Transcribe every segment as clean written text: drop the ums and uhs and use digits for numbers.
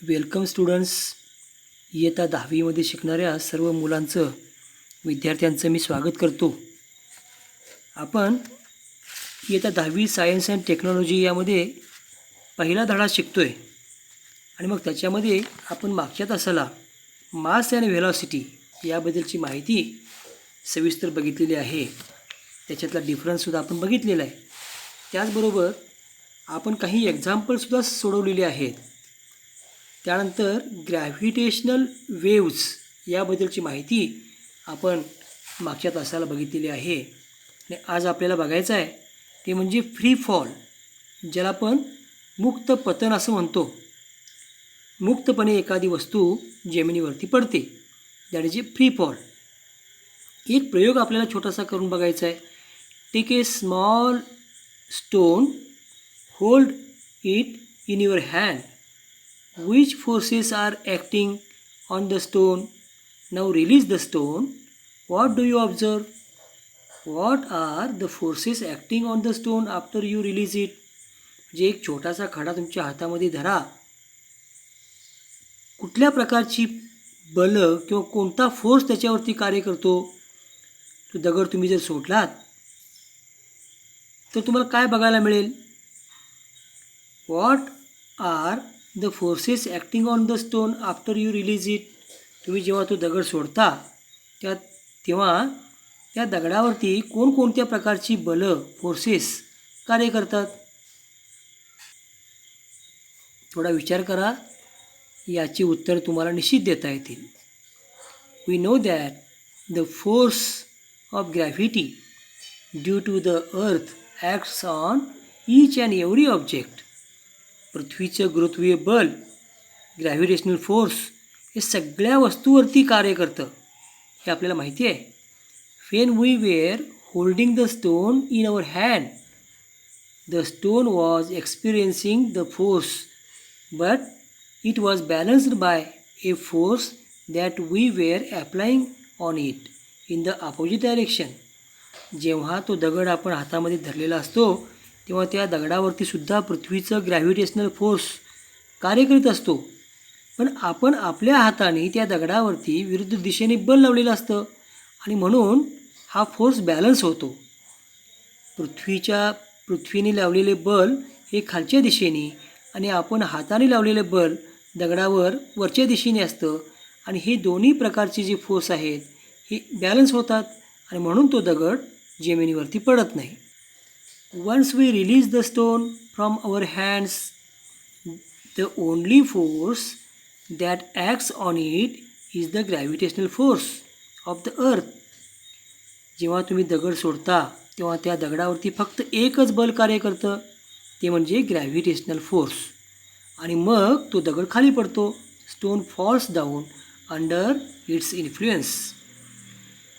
Welcome students. इयत्ता 10वीमध्ये शिकणाऱ्या सर्व मुलांचं विद्यार्थ्यांचं मी स्वागत करतो. आपण इयत्ता 10वी सायन्स अँड टेक्नॉलॉजी यामध्ये पहिला धडा शिकतो आहे आणि मग त्याच्यामध्ये आपण मागच्या तासाला मास अँड व्हेलॉसिटी याबद्दलची माहिती सविस्तर बघितलेली आहे. त्याच्यातला डिफरन्ससुद्धा आपण बघितलेला आहे. त्याचबरोबर आपण काही एक्झाम्पलसुद्धा सोडवलेले आहेत. त्यानंतर ग्रॅव्हिटेशनल वेव्ज याबद्दलची माहिती आपण मागच्या तासाला बघितलेली आहे. आणि आज आपल्याला बघायचं आहे ते म्हणजे फ्री फॉल, ज्याला आपण मुक्त पतन असं म्हणतो. मुक्तपणे एखादी वस्तू जमिनीवरती पडते, that is a free fall. एक प्रयोग आपल्याला छोटासा करून बघायचा आहे. Take a small stone, hold it in your hand. Which forces are acting on the stone? Now release the stone. What do you observe? What are the forces acting on the stone after you release it? म्हणजे एक छोटासा खडा तुमच्या हातामध्ये धरा. कुठल्या प्रकारची बल किंवा कोणता फोर्स त्याच्यावरती कार्य करतो? तो दगड तुम्ही जर सोडलात तर तुम्हाला काय बघायला मिळेल? What are the forces acting on the stone after you release it? तुम्ही जेव्हा तो दगड सोडता तेव्हा त्या दगडावरती कोणकोणत्या प्रकारची बलं फोर्सेस कार्य करतात? थोडा विचार करा, याची उत्तर तुम्हाला निश्चित देता येतील. We know that the force of gravity due to the earth acts on each and every object. पृथ्वीचं गुरुत्वीय बल, ग्रॅव्हिटेशनल फोर्स, हे सगळ्या वस्तूवरती कार्य करतं, हे आपल्याला माहिती आहे. When we were holding the stone in our hand, the stone was experiencing the force, but it was balanced by a force that we were applying on it in the opposite direction. जेव्हा तो दगड आपण हातामध्ये धरलेला असतो तेव्हा त्या दगडावरती सुद्धा पृथ्वीचं ग्रॅव्हिटेशनल फोर्स कार्य करीत असतो, पण आपण आपल्या हाताने त्या दगडावरती विरुद्ध दिशेने बल लावलेलं असतं आणि म्हणून हा फोर्स बॅलन्स होतो. पृथ्वीने लावलेले बल हे खालच्या दिशेने आणि आपण हाताने लावलेले बल दगडावर वरच्या दिशेने असतं आणि हे दोन्ही प्रकारचे जे फोर्स आहेत हे बॅलन्स होतात आणि म्हणून तो दगड जमिनीवरती पडत नाही. Once we release the stone from our hands, the only force that acts on it is the gravitational force of the earth. जेव्हा तुम्ही दगड सोडता तेव्हा त्या दगडावरती फक्त एकच बल कार्य करतं, ते म्हणजे ग्रॅव्हिटेशनल फोर्स, आणि मग तो दगड खाली पडतो. Stone false down under its influence.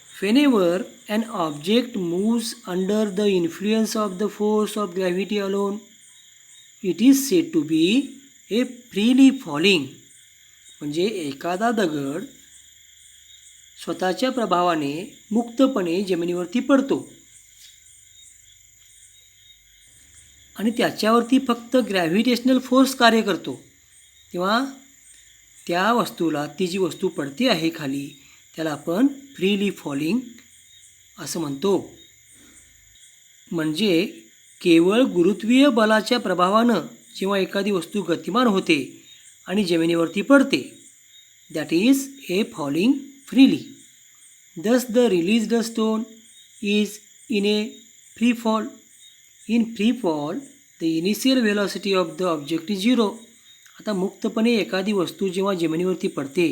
Whenever an object moves under the influence of the force of gravity alone, it is said to be a freely falling. म्हणजे एखादा दगड स्वतःच्या प्रभावाने मुक्तपणे जमिनीवरती पडतो आणि त्याच्यावरती फक्त ग्रॅव्हिटेशनल फोर्स कार्य करतो, तेव्हा त्या वस्तूला, ती जी वस्तू पडते आहे खाली, त्याला आपण फ्रीली फॉलिंग असं म्हणतो. म्हणजे केवळ गुरुत्वीय बलाच्या प्रभावानं जेव्हा एखादी वस्तू गतिमान होते आणि जमिनीवरती पडते, that is a falling freely. Thus the released stone is in a free fall. In free fall the initial velocity of the object is 0. आता मुक्तपणे एखादी वस्तू जेव्हा जमिनीवरती पडते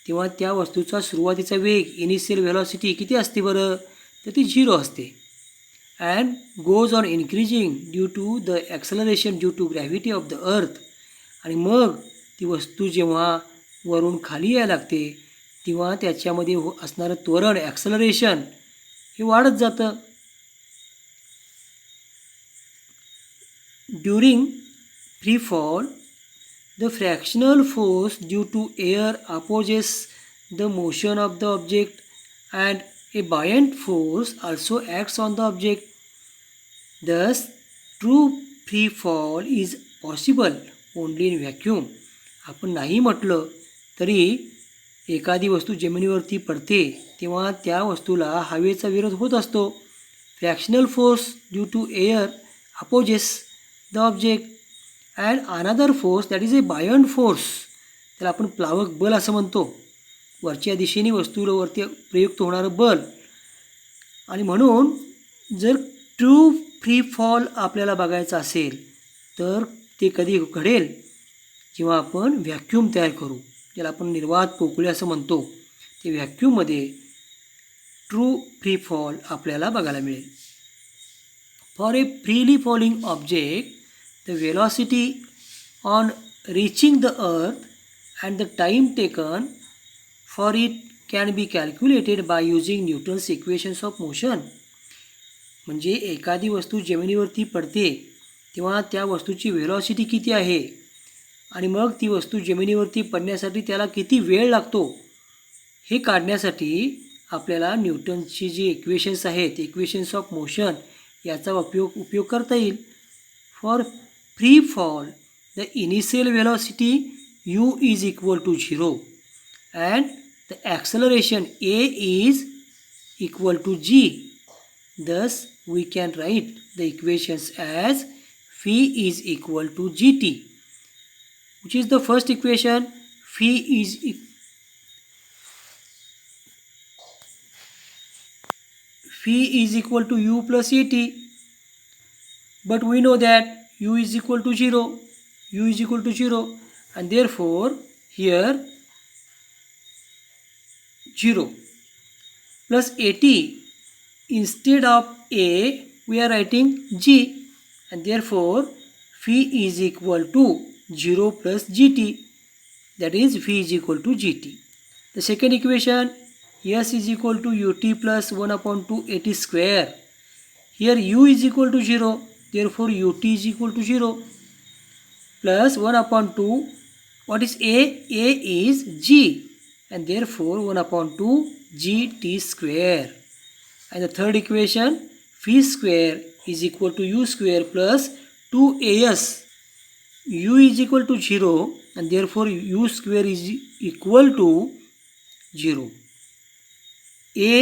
तेव्हा त्या वस्तूचा सुरुवातीचा वेग, इनिशियल व्हेलॉसिटी किती असते बरं? तर ती 0 असते. And goes on increasing due to the acceleration due to gravity of the earth. आणि मग ती वस्तू जेव्हा वरून खाली यायला लागते तेव्हा त्याच्यामध्ये असणारं त्वरण, ॲक्सलरेशन, हे वाढत जातं. During free fall, the fractional force due to air opposes the motion of the object and a buoyant force also acts on the object. Thus, true free fall is possible only in vacuum. आपण नाही म्हटलं तरी एखादी वस्तू जमिनीवरती पडते तेव्हा त्या वस्तूला हवेचा विरोध होत असतो. Fractional force due to air opposes the object and another force that is a buoyant force, त्याला आपण प्लावक बल असं म्हणतो. वरच्या दिशेने वस्तूवरती प्रयुक्त होणारं बल. आणि म्हणून जर ट्रू फ्री फॉल आपल्याला बघायचा असेल तर ते कधी घडेल जेव्हा आपण व्हॅक्यूम तयार करू, ज्याला आपण निर्वात पोकळी असं म्हणतो. ते व्हॅक्यूममध्ये ट्रू फ्री फॉल आपल्याला बघायला मिळेल. For a freely falling object the velocity on reaching the earth and the time taken for it can be calculated by using Newton's equations of motion. म्हणजे एखादी वस्तू जमिनीवरती पडते तेव्हा त्या वस्तूची वेलॉसिटी किती आहे आणि मग ती वस्तू जमिनीवरती पडण्यासाठी त्याला किती वेळ लागतो हे काढण्यासाठी आपल्याला न्यूटनची जी इक्वेशन्स आहेत, इक्वेशन्स ऑफ मोशन, याचा उपयोग करता येईल. For free fall the initial velocity u is equal to 0 and the acceleration a is equal to g. Thus we can write the equations as phi is equal to gt, which is the first equation. Phi is equal to u plus at, but we know that u is equal to 0, and therefore here 0 plus at. Instead of a we are writing g, and therefore phi is equal to 0 plus gt, that is phi is equal to gt. The second equation, s is equal to ut plus 1 upon 2 at square. Here u is equal to 0, therefore ut is equal to 0 plus 1 upon 2. What is a? A is g, and therefore 1 upon 2 gt square. And the third equation, phi square is equal to u square plus 2as. U is equal to 0, and therefore u square is equal to 0. A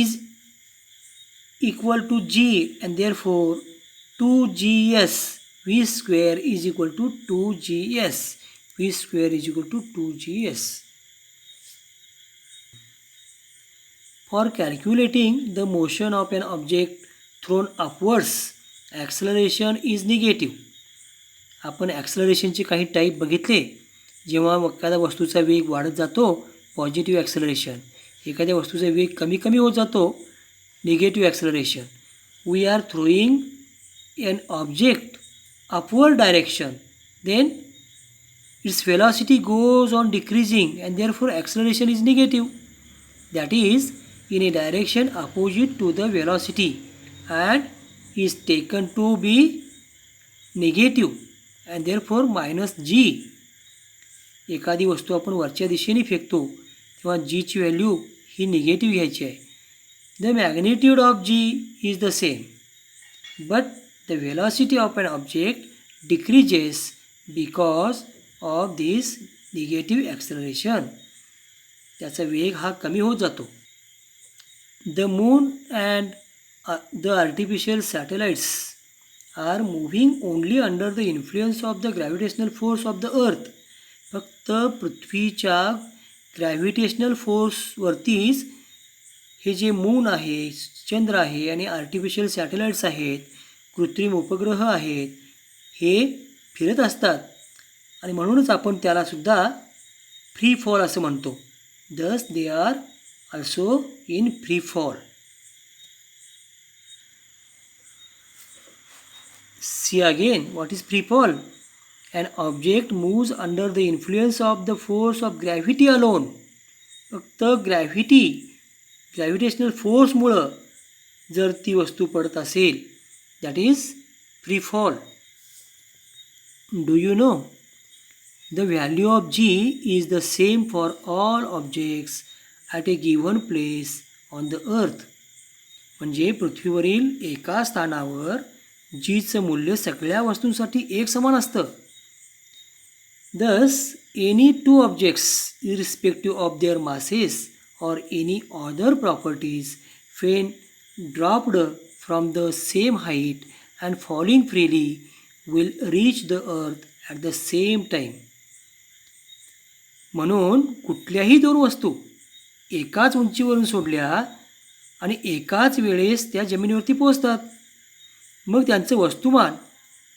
is equal to g, and therefore 2gs. V square is equal to 2gs. V square is equal to 2gs. For calculating the motion of an object thrown upwards, acceleration is negative. आपण ॲक्सलरेशनचे काही type बघितले. जेव्हा एखाद्या वस्तूचा वेग वाढत जातो, positive acceleration. एखाद्या वस्तूचा वेग कमी कमी होत जातो, negative acceleration. We are throwing an object upward direction, then its velocity goes on decreasing and therefore acceleration is negative. That is in a direction opposite to the velocity and is taken to be negative and therefore minus g. एखादी वस्तू आपण वरच्या दिशेने फेकतो तेव्हा g ची value ही negative घ्यायची आहे. The magnitude of g is the same, but the velocity of an object decreases because of this negative acceleration. त्याचा वेग हा कमी होत जातो. The moon and the artificial satellites are moving only under the influence of the gravitational force of the earth. फक्त पृथ्वीच्या gravitational फोर्सवरतीच हे जे मून आहे, चंद्र आहे आणि आर्टिफिशियल सॅटेलाइट्स आहेत, कृत्रिम उपग्रह आहेत, हे फिरत असतात. आणि म्हणूनच आपण त्यालासुद्धा फ्री फॉल असं म्हणतो. दस they are also in free fall. See again, what is free fall? An object moves under the influence of the force of gravity alone. फक्त ग्रॅव्हिटेशनल फोर्समुळं जर ती वस्तू पडत असेल, that is free fall. Do you know the value of g is the same for all objects at a given place on the earth. म्हणजे पृथ्वीवरील एका स्थानावर जीचं मूल्य सगळ्या वस्तूंसाठी एक समान असतं. दस any two objects, irrespective of their masses or any other properties, when dropped from the same height and falling freely, will reach the earth at the same time. म्हणून कुठल्याही दोन वस्तू एकाच उंचीवरून सोडल्या आणि एकाच वेळेस त्या जमिनीवरती पोहोचतात, मग त्यांचं वस्तुमान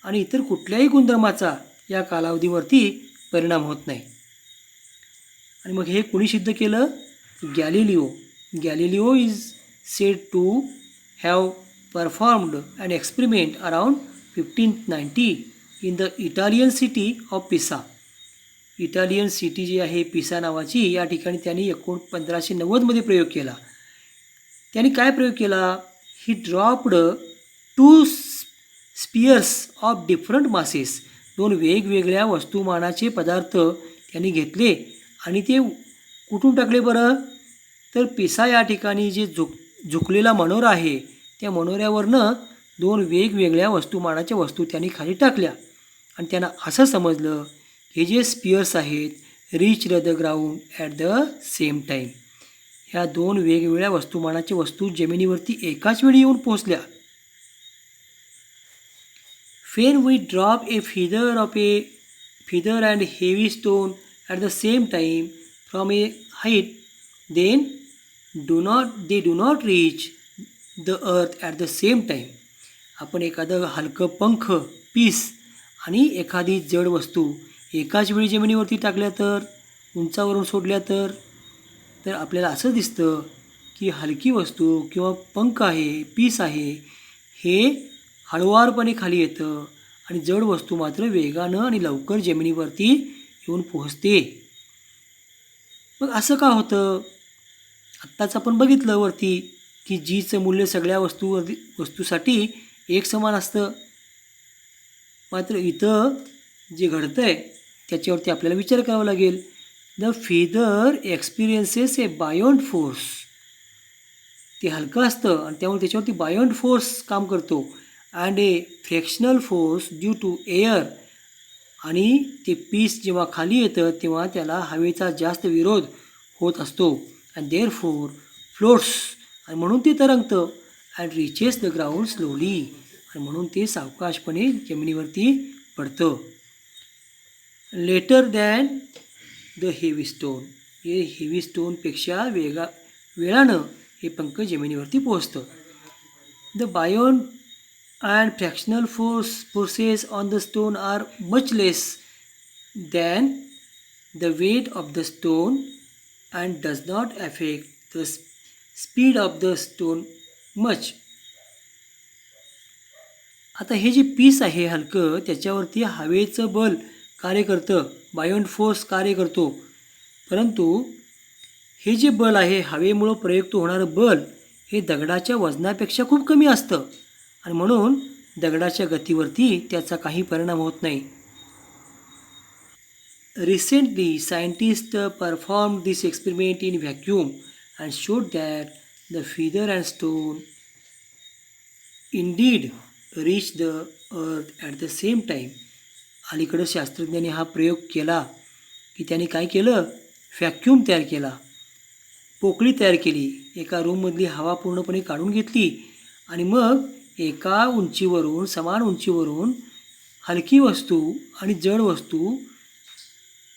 आणि इतर कुठल्याही गुणधर्माचा या कालावधीवरती परिणाम होत नाही. आणि मग हे कुणी सिद्ध केलं? Galileo. Galileo is said to have performed an experiment around 1590 in the Italian city of Pisa. Italian city जी आहे पिसा नावाची, या ठिकाणी त्यांनी 1590मध्ये प्रयोग केला. त्यांनी काय प्रयोग केला? He dropped 2 spheres of different masses. 2 वेगवेगळ्या वस्तुमानाचे पदार्थ त्यांनी घेतले आणि ते कुठून टाकले बरं? तर पिसा या ठिकाणी जे झुकलेला मनोरा आहे त्या मनोऱ्यावरनं 2 वेगवेगळ्या वस्तुमानाच्या वस्तू त्यांनी खाली टाकल्या आणि त्यांना असं समजलं हे जे स्पियर्स आहेत reach the ground at the same time. ह्या 2 वेगवेगळ्या वस्तुमानाच्या वस्तू जमिनीवरती एकाच वेळी येऊन पोहोचल्या. When we drop a feather and heavy stone at the same time from a height, then they do not reach the earth at the same time. आपण एखादं हलकं पंख, पीस आणि एखादी जड वस्तू एकाच वेळी जमिनीवरती टाकल्या तर, उंचावरून सोडल्या तर आपल्याला असं दिसतं की हलकी वस्तू किंवा पंख आहे, पीस आहे, हे हळुवारपणे खाली येतं आणि जड वस्तू मात्र वेगानं आणि लवकर जमिनीवरती येऊन पोहोचते. मग असं का होतं? आत्ताच आपण बघितलं वरती की जीचं मूल्य सगळ्या वस्तूसाठी एक समान असतं. मात्र इथं जे घडतं आहे त्याच्यावरती आपल्याला विचार करावा लागेल. The feather experiences a buoyant force. ते हलकं असतं आणि त्यामुळे त्याच्यावरती buoyant फोर्स काम करतो. And a fractional force due to air. आणि ते पीस जेव्हा खाली येतं तेव्हा त्याला हवेचा जास्त विरोध होत असतो. अँड देअर फोर फ्लोट्स. आणि म्हणून ते तरंगतं. And reaches the ground slowly. आणि म्हणून ते सावकाशपणे जमिनीवरती पडतं. Later than the heavy stone. हे हेवी स्टोनपेक्षा वेळानं हे पंख जमिनीवरती पोहोचतं. The buoyant and fractional forces on the stone are much less than the weight of the stone and does not affect the speed of the stone much. आता हे जे पीस आहे हलकं त्याच्यावरती हवेचं बल कार्य करतं, बायोंट फोर्स कार्य करतो. परंतु हे जे बल आहे हवेमुळं प्रयुक्त होणारं बल हे दगडाच्या वजनापेक्षा खूप कमी असतं आणि म्हणून दगडाच्या गतीवरती त्याचा काही परिणाम होत नाही. Recently scientist perform this experiment in vacuum and showed that the feather and stone Indeed reach the earth at the same time. अलीकडं शास्त्रज्ञांनी हा प्रयोग केला की त्यांनी काय केलं? व्हॅक्यूम तयार केला, पोकळी तयार केली, एका रूममधली हवा पूर्णपणे काढून घेतली आणि मग एका उंचीवरून समान उंचीवरून हलकी वस्तू आणि जड वस्तू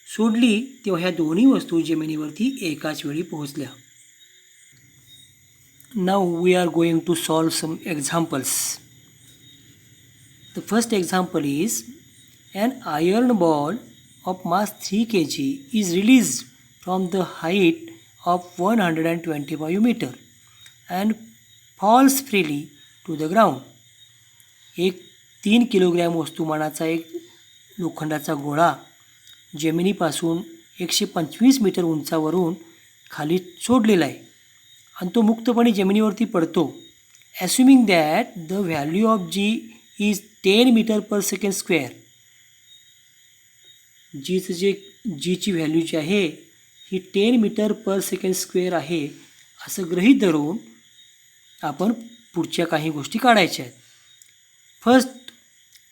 सोडली तेव्हा ह्या दोन्ही वस्तू जमिनीवरती एकाच वेळी पोहोचल्या. Now we are going to solve some examples. The first example is an iron ball of mass 3 kg is released from the height of 125 meter and falls freely to the ground. एक 3 kilogram वस्तुमानाचा एक लोखंडाचा गोळा जमिनीपासून 125 metre उंचावरून खाली सोडलेला आहे आणि तो मुक्तपणे जमिनीवरती पडतो. Assuming that the value of g is 10 metre per second square. जीची व्हॅल्यू जी आहे ही 10 मीटर पर सेकंड स्क्वेअर आहे असं गृहीत धरून आपण पुढच्या काही गोष्टी काढायच्या आहेत. First,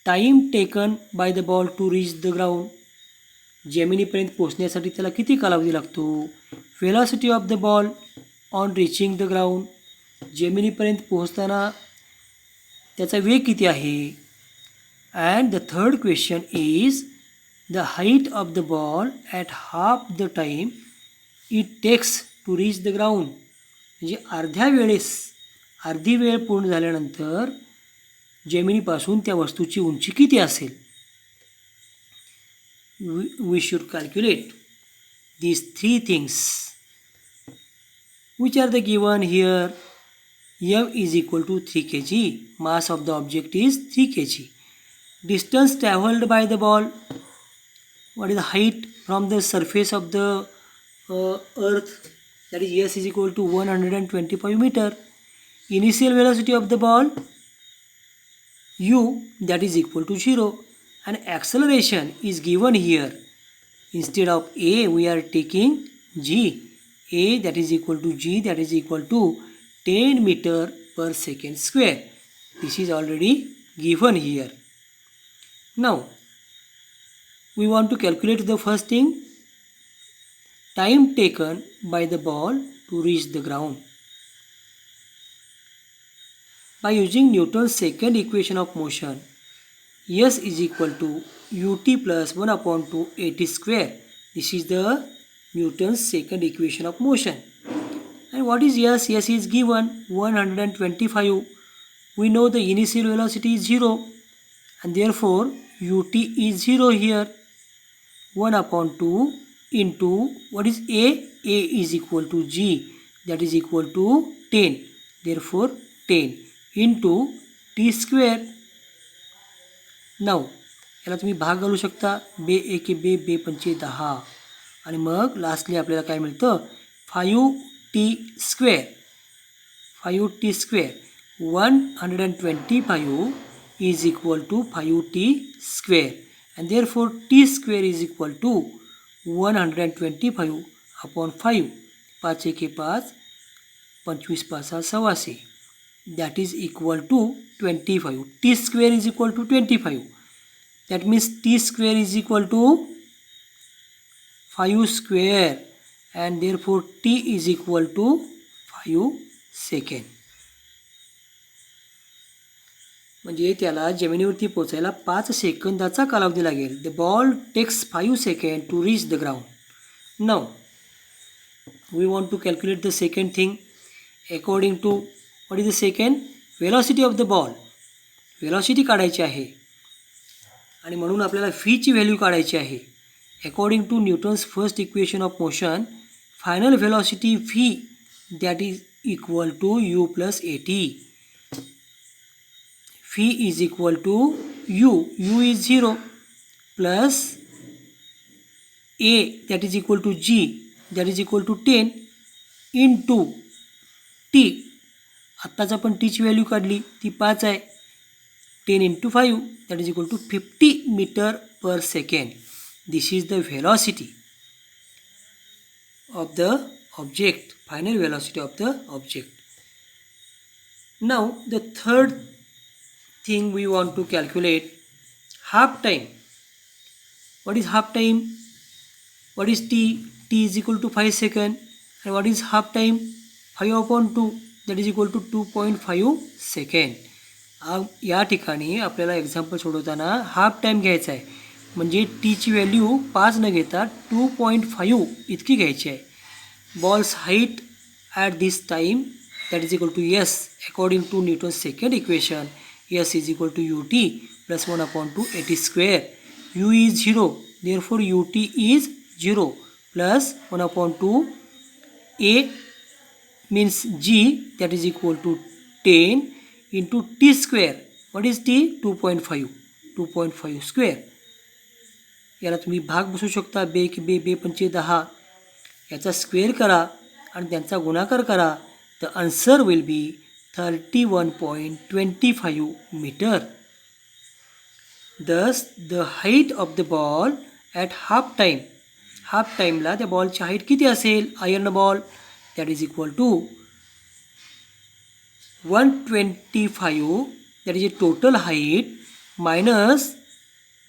time taken by the ball to reach the ground. जेमिनीपर्यंत पोहोचण्यासाठी त्याला किती कालावधी लागतो. Velocity of the ball on reaching the ground, जेमिनीपर्यंत पोहोचताना त्याचा वेग किती आहे. And the third question is the height of the ball at half the time it takes to reach the ground, म्हणजे अर्धी वेळ पूर्ण झाल्यानंतर जेमिनीपासून त्या वस्तूची उंची किती असेल. we should calculate these three things which are the given here. M is equal to 3 kg, mass of the object is 3 kg, distance traveled by the ball, what is the height from the surface of the earth, that is S is equal to 125 meter, initial velocity of the ball u, that is equal to 0, and acceleration is given here. Instead of a we are taking g, a that is equal to g, that is equal to 10 meter per second square. This is already given here. Now we want to calculate the first thing, time taken by the ball to reach the ground. By using Newton's second equation of motion, S is equal to ut plus 1 upon 2 at square. This is the Newton's second equation of motion. And what is S? S is given 125. We know the initial velocity is 0 and therefore ut is 0 here. 1 upon 2 into what is A? A is equal to G, that is equal to 10. Therefore 10 into t square. नाव याला तुम्ही भाग घालू शकता, बे एके बे, बे पंचे 10, आणि मग लास्टली आपल्याला काय मिळतं 5t square. 5t square 125 is equal to 5t square and therefore t square is equal to 125 upon 5. 5 एके 5, 25 5 16, that is equal to 25. T square is equal to 25. That means t square is equal to 5 square and therefore t is equal to 5 second. म्हणजे त्याला जमिनीवरती पोहोचायला 5 सेकंदाचा कालावधी लागेल. The ball takes 5 seconds to reach the ground. Now we want to calculate the second thing according to what is the second? Velocity of the ball. Velocity काढायची आहे आणि म्हणून आपल्याला फीची व्हॅल्यू काढायची आहे. According to Newton's first equation of motion, final velocity V that is equal to U plus A T. V is equal to U, U is 0 plus A that is equal to G that is equal to 10 into T. आत्ताच आपण टीची value काढली ती 5 आहे. 10 into 5 that is equal to 50 meter per second. This is the velocity of the object, final velocity of the object. Now the third thing we want to calculate, half time. What is half time? What is t? T is equal to 5 seconds. And what is half time? 5 upon 2 that is equal to 2.5 second. या ठिकाणी आपल्याला example सोडवताना half time घ्यायचा आहे, म्हणजे टीची value 5 न घेता 2.5 इतकी घ्यायची आहे. Balls height at this time that is equal to s according to Newton's second equation. S is equal to u t plus 1 upon 2 a t square. U is 0 therefore u t is 0 plus 1 upon 2 a means g that is equal to 10 into t square. What is t? 2.5 square. याला तुम्ही भाग बसू शकता, बे की बे, बे पंचे 10, याचा स्क्वेअर करा आणि त्यांचा गुणाकार करा. The answer will be 31.25 meter. Thus the height of the ball at half time, half टाईमला त्या बॉलची हाईट किती असेल, iron ball that is equal to 125, that is a total height, minus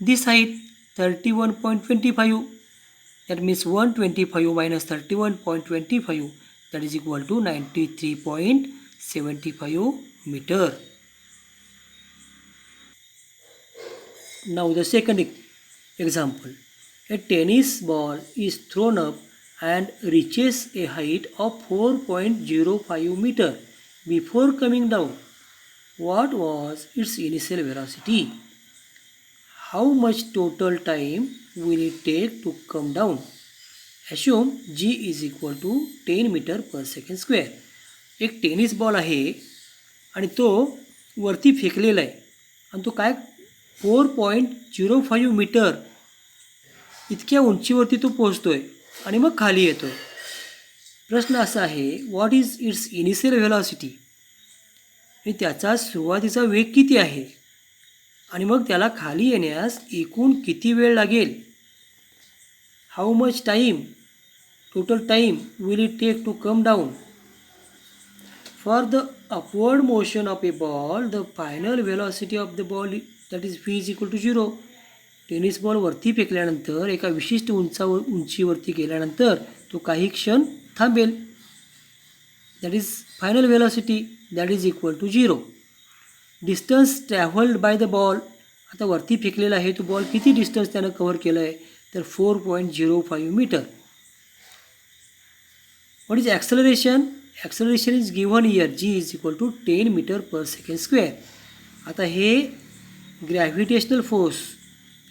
this height 31.25. That means 125 minus 31.25, that is equal to 93.75 meter. Now the second example. A tennis ball is thrown up and reaches a height of 4.05 meter before coming down. What was its initial velocity? How much total time will it take to come down? Assume g is equal to 10 meter per second square. एक tennis ball आहे आणि तो वरती फेकलेला आहे आणि तो काय 4.05 metre इतक्या उंचीवरती तो पोहोचतोय आणि मग खाली येतोय. प्रश्न असा आहे, what is it's initial velocity, आणि त्याचा सुरुवातीचा वेग किती आहे आणि मग त्याला खाली येण्यास एकूण किती वेळ लागेल. How much time, total time will it take to come down. For the upward motion of a ball the final velocity of the ball that is v is equal to 0. Tennis ball वरती फेकल्यानंतर एका विशिष्ट उंचीवरती गेल्यानंतर तो काही क्षण थांबेल. That is final velocity, that is equal to 0. Distance travelled by the ball, आता वरती फेकलेला आहे तो बॉल किती डिस्टन्स त्यानं कव्हर केलं आहे तर 4.05 metre. What is acceleration, acceleration is given here g is equal to 10 metre per second square. आता हे ग्रॅव्हिटेशनल फोर्स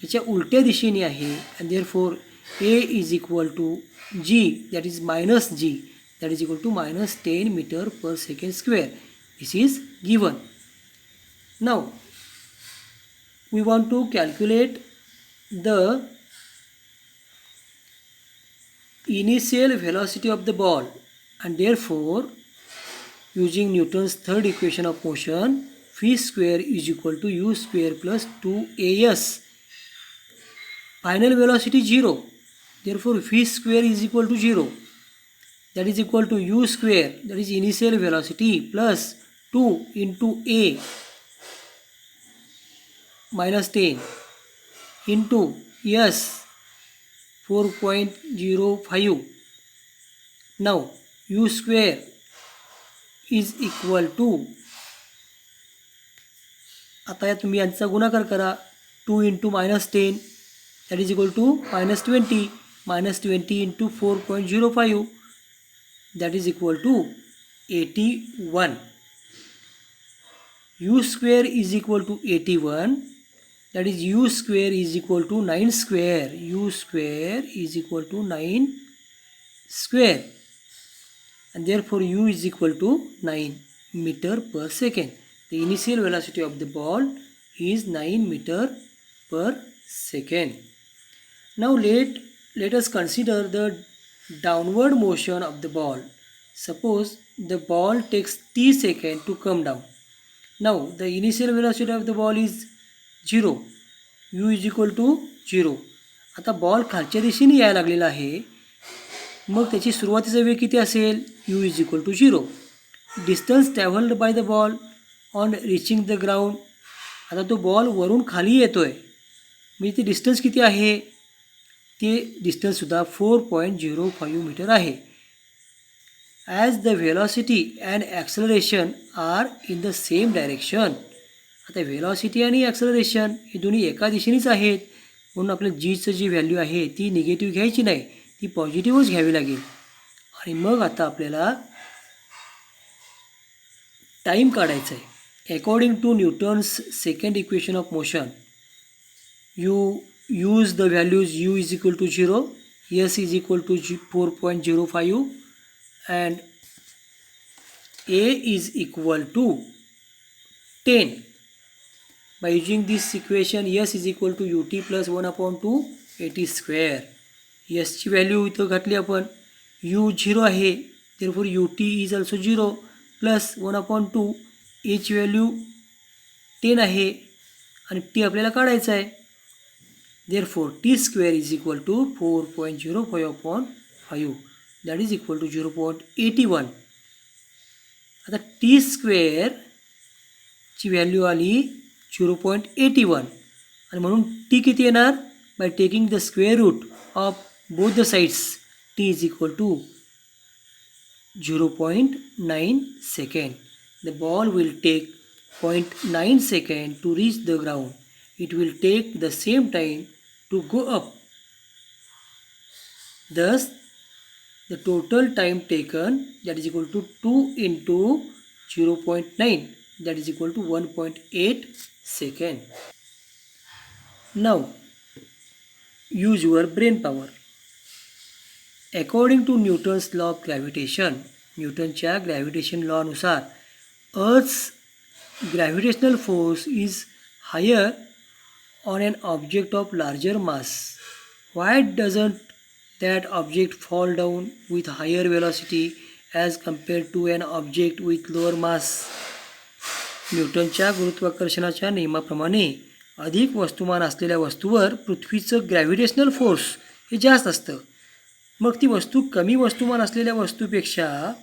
याच्या उलट्या दिशेने आहे and therefore a is equal to g that is minus g that is equal to minus 10 metre per second square. This is given. Now we want to calculate the initial velocity of the ball, and therefore using Newton's third equation of motion, v square is equal to u square plus 2as. Final velocity 0, therefore v square is equal to 0, that is equal to u square, that is initial velocity, plus 2 into a minus 10 into s 4.05. Now u square is equal to, आता या तुम्ही यांचा गुणाकार करा. 2 into minus 10 that is equal to minus 20. Minus 20 into 4.05 that is equal to 81. u square is equal to 81, that is u square is equal to 9 square. u square is equal to 9 square, and therefore u is equal to 9 meter per second. The initial velocity of the ball is 9 meter per second. Now let us consider the downward motion of the ball. Suppose the ball takes t seconds to come down. Now the initial velocity of the ball is 0, u is equal to 0. आता ball खालच्या दिशेने यायला लागलेला आहे, मग त्याची सुरुवातीचा वेग किती असेल, u is equal to 0. Distance travelled by the ball on reaching the ground, आता तो बॉल वरून खाली येतो आहे, म्हणजे ते डिस्टन्स किती आहे, ते डिस्टन्ससुद्धा 4.05 मीटर आहे. As the velocity and acceleration are in the same direction. आता व्हेलॉसिटी आणि ॲक्सलरेशन हे दोन्ही एका दिशेनेच आहेत, म्हणून आपल्या जीचं जी व्हॅल्यू आहे ती निगेटिव्ह घ्यायची नाही, ती पॉझिटिव्हच घ्यावी लागेल. आणि मग आता आपल्याला टाईम काढायचा आहे. According to Newton's second equation of motion, you use the values u is equal to 0, s is equal to 4.05 and a is equal to 10. By using this equation, s is equal to ut plus 1/2 at square. s ची value इथं घातली आपण, u 0 आहे, therefore ut is also 0 plus 1/2. a ची value 10 आहे आणि t आपल्याला काढायचा आहे, therefore t square is equal to 4.05/5, that is equal to 0.81. आता टी स्क्वेअर ची व्हॅल्यू आली 0.81 आणि म्हणून टी किती येणार, by taking the square root of both the sides. T is equal to 0.9 second. The ball will take 0.9 second to reach the ground. It will take the same time to go up. Thus, the total time taken, that is equal to 2 into 0.9, that is equal to 1.8 second. Now, use your brain power. According to Newton's law of gravitation, न्यूटनच्या gravitation लॉनुसार Earth's gravitational force is higher on an object of larger mass. Why doesn't that object fall down with higher velocity as compared to an object with lower mass? न्यूटनच्या गुरुत्वाकर्षणाच्या नियमाप्रमाणे अधिक वस्तुमान असलेल्या वस्तूवर पृथ्वीचं gravitational force हे जास्त असतं. मग ती वस्तू कमी वस्तुमान असलेल्या वस्तूपेक्षा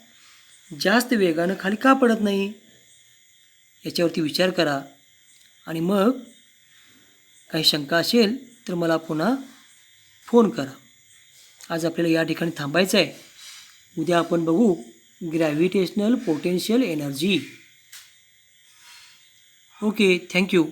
जास्त वेगानं खाली का पडत नाही, याच्यावरती विचार करा. आणि मग काही शंका असेल तर मला पुन्हा फोन करा. आज आपल्याला या ठिकाणी थांबायचं आहे. उद्या आपण बघू gravitational potential energy. Okay, thank you.